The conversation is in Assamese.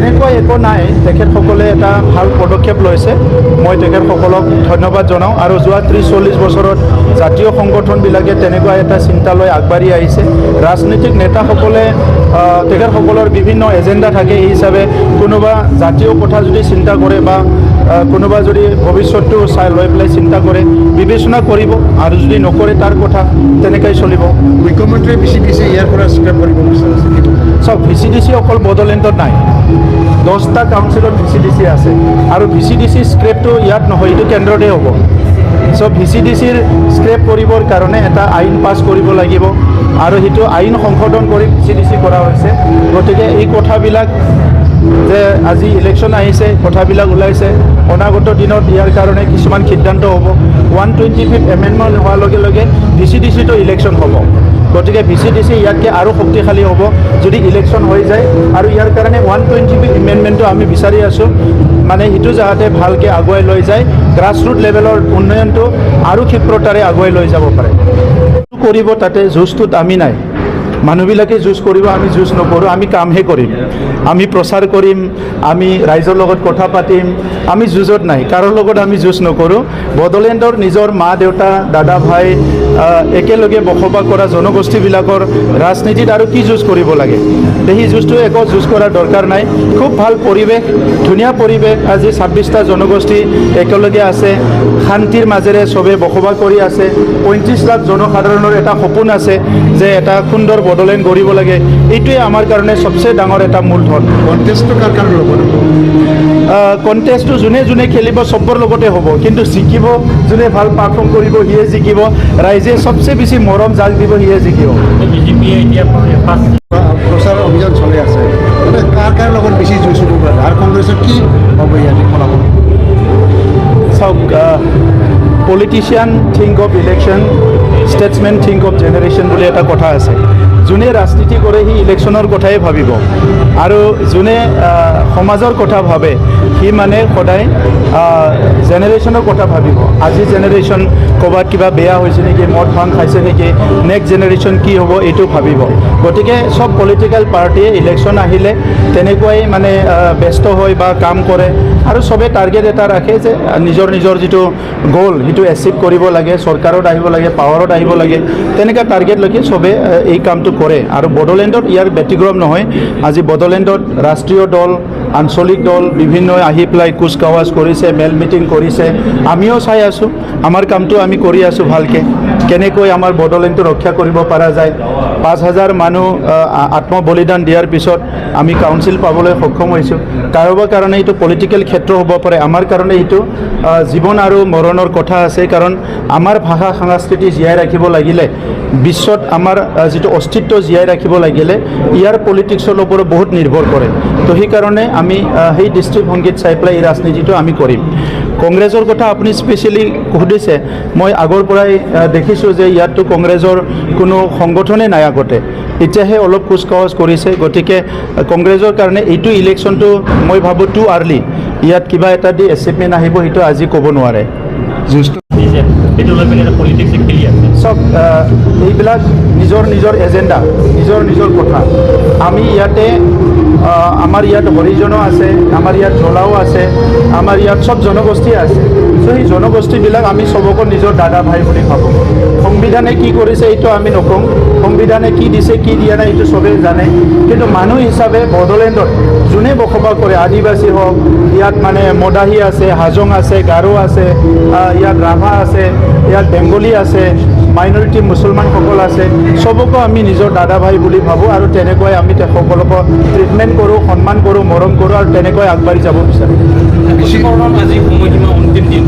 তেনেকুৱা একো নাই, তেখেতসকলে এটা ভাল পদক্ষেপ লৈছে। মই তেখেতসকলক ধন্যবাদ জনাওঁ। আৰু যোৱা 30-40 বছৰত জাতীয় সংগঠনবিলাকে তেনেকুৱা এটা চিন্তা লৈ আগবাঢ়ি আহিছে। ৰাজনৈতিক নেতাসকলে তেখেতসকলৰ বিভিন্ন এজেণ্ডা থাকে, এই হিচাপে কোনোবা জাতীয় কথা যদি চিন্তা কৰে বা কোনোবা যদি ভৱিষ্যতটো চাই লৈ পেলাই চিন্তা কৰে, বিবেচনা কৰিব, আৰু যদি নকৰে তাৰ কথা তেনেকৈ চলিব। মুখ্যমন্ত্ৰীয়ে VCDC ইয়াৰ পৰা স্ক্ৰেপ কৰিব বিচাৰিছে। চাওক, VCDC অকল বড়োলেণ্ডত নাই, 10টা কাউন্সিলত VCDC আছে, আৰু VCDC স্ক্ৰেপটো ইয়াত নহয়, এইটো কেন্দ্ৰতে হ'ব। চ' VCDCৰ স্ক্ৰেপ কৰিবৰ কাৰণে এটা আইন পাছ কৰিব লাগিব, আৰু সেইটো আইন সংশোধন কৰি VCDC কৰা হৈছে। গতিকে এই কথাবিলাক যে আজি ইলেকশ্যন আহিছে, কথাবিলাক ওলাইছে, অনাগত দিনত ইয়াৰ কাৰণে কিছুমান সিদ্ধান্ত হ'ব। 125th এমেণ্ডমেণ্ট হোৱাৰ লগে লগে VCDCটো ইলেকশ্যন হ'ব। গতিকে VCDC ইয়াতকৈ আৰু শক্তিশালী হ'ব যদি ইলেকশ্যন হৈ যায়। আৰু ইয়াৰ কাৰণে 125th এমেণ্ডমেণ্টটো আমি বিচাৰি আছোঁ, মানে সেইটো যাতে ভালকৈ আগুৱাই লৈ যায়, গ্ৰাছৰুট লেভেলৰ উন্নয়নটো আৰু ক্ষিপ্ৰতাৰে আগুৱাই লৈ যাব পাৰে। কৰিব তাতে যুঁজটোত আমি নাই, মানুহবিলাকে যুঁজ কৰিব, আমি যুঁজ নকৰোঁ, আমি কামহে কৰিম, আমি প্ৰচাৰ কৰিম, আমি ৰাইজৰ লগত কথা পাতিম, আমি যুঁজত নাই, কাৰোৰ লগত আমি যুঁজ নকৰোঁ। বড়োলেণ্ডৰ নিজৰ মা দেউতা, দাদা ভাই, একেলগে বসবাস কৰা জনগোষ্ঠীবিলাকৰ ৰাজনীতিত আৰু কি যুঁজ কৰিব লাগে, সেই যুঁজটো একো যুঁজ কৰাৰ দৰকাৰ নাই। খুব ভাল পৰিৱেশ, ধুনীয়া পৰিৱেশ। আজি 26টা জনগোষ্ঠী একেলগে আছে, শান্তিৰ মাজেৰে চবে বসবাস কৰি আছে। 35 লাখ জনসাধাৰণৰ এটা সপোন আছে যে এটা সুন্দৰ বড়োলেণ্ড গঢ়িব লাগে। এইটোৱে আমাৰ কাৰণে সবচে ডাঙৰ এটা মূলধন। কণ্টেষ্টটো কাৰ কাৰণে ল'ব? কণ্টেষ্টটো যোনে যোনে খেলিব চবৰ লগতে হ'ব, কিন্তু জিকিব যোনে ভাল পাৰফৰ্ম কৰিব সিয়ে জিকিব। ৰাইজে সবচে বেছি মৰম যাক দিব সিয়ে জিকিব। বিজেপিয়ে এতিয়া প্ৰচাৰ অভিযান চলি আছে, মানে কাৰ লগত বেছি যুঁজ হ'ব পাৰে, আৰু কংগ্ৰেছৰ কি হ'ব ইয়াতে ফলাফল? চাওক, politician think of election, Statesman think of generation বুলি এটা কথা আছে। যোনে ৰাজনীতি কৰে সি ইলেকশ্যনৰ কথাই ভাবিব, আৰু যোনে সমাজৰ কথা ভাবে সি মানে সদায় জেনেৰেশ্যনৰ কথা ভাবিব। আজি জেনেৰেশ্যন ক'ৰবাত কিবা বেয়া হৈছে নেকি, মদ ভাং খাইছে নেকি, নেক্সট জেনেৰেশ্যন কি হ'ব এইটো ভাবিব। গতিকে চব পলিটিকেল পাৰ্টিয়ে ইলেকশ্যন আহিলে তেনেকুৱাই মানে ব্যস্ত হয় বা কাম কৰে, আৰু চবে টাৰ্গেট এটা ৰাখে যে নিজৰ নিজৰ যিটো গ'ল সেইটো এচিভ কৰিব লাগে, চৰকাৰত আহিব লাগে, পাৱাৰত আহিব লাগে, তেনেকুৱা টাৰ্গেট লৈকে চবে এই কামটো কৰে। আৰু বড়োলেণ্ডত ইয়াৰ ব্যতিক্ৰম নহয়। আজি বড়োলেণ্ডত ৰাষ্ট্ৰীয় দল, আঞ্চলিক দল বিভিন্ন আহি পেলাই কুচকাৱাজ কৰিছে, মেল মিটিং কৰিছে, আমিও চাই আছোঁ। আমাৰ কামটো আমি কৰি আছোঁ ভালকৈ, কেনেকৈ আমাৰ বড়োলেণ্ডটো ৰক্ষা কৰিব পৰা যায়। 5000 মানুহ আত্মবলিদান দিয়াৰ পিছত আমি কাউন্সিল পাবলৈ সক্ষম হৈছোঁ। কাৰোবাৰ কাৰণে এইটো পলিটিকেল ক্ষেত্ৰ হ'ব পাৰে, আমাৰ কাৰণে এইটো জীৱন আৰু মৰণৰ কথা আছে। কাৰণ আমাৰ ভাষা সংস্কৃতি জীয়াই ৰাখিব লাগিলে, বিশ্বত আমাৰ যিটো অস্তিত্ব জীয়াই ৰাখিব লাগিলে, ইয়াৰ পলিটিক্সৰ ওপৰত বহুত নিৰ্ভৰ কৰে। তো সেইকাৰণে আমি সেই দৃষ্টিভংগীত চাই পেলাই এই ৰাজনীতিটো আমি কৰিম। কংগ্ৰেছৰ কথা আপুনি স্পেচিয়েলি সুধিছে, মই আগৰ পৰাই দেখিছোঁ যে ইয়াততো কংগ্ৰেছৰ কোনো সংগঠনে নাই আগতে, এতিয়াহে অলপ কুচকাৱাজ কৰিছে। গতিকে কংগ্ৰেছৰ কাৰণে এইটো ইলেকশ্যনটো মই ভাবোঁ টু আৰ্লি, ইয়াত কিবা এটা দি এচিভমেণ্ট আহিব সেইটো আজি ক'ব নোৱাৰে। চব এইবিলাক নিজৰ নিজৰ এজেণ্ডা, নিজৰ নিজৰ কথা। আমি ইয়াতে আমাৰ ইয়াত হৰিজনো আছে, আমাৰ ইয়াত ঝলাও আছে, আমাৰ ইয়াত চব জনগোষ্ঠী আছে। চ' সেই জনগোষ্ঠীবিলাক আমি চবকো নিজৰ দাদা ভাই বুলি ভাবোঁ। সংবিধানে কি কৰিছে এইটো আমি নকওঁ, সংবিধানে কি দিছে কি দিয়া নাই এইটো চবেই জানে। কিন্তু মানুহ হিচাপে বড়োলেণ্ডত যোনে বসবাস কৰে, আদিবাসী হওক, ইয়াত মানে মদাহী আছে, হাজং আছে, গাৰো আছে, ইয়াত ৰাভা আছে, ইয়াত বেংগলী আছে, মাইনৰিটি মুছলমানসকল আছে, চবকো আমি নিজৰ দাদা ভাই বুলি ভাবোঁ। আৰু তেনেকৈ আমি সকলোকে ট্ৰিটমেণ্ট কৰোঁ, সন্মান কৰোঁ, মৰম কৰোঁ, আৰু তেনেকৈ আগবাঢ়ি যাব বিচাৰোঁ। আজি সময়সীমা অন্তিম দিন,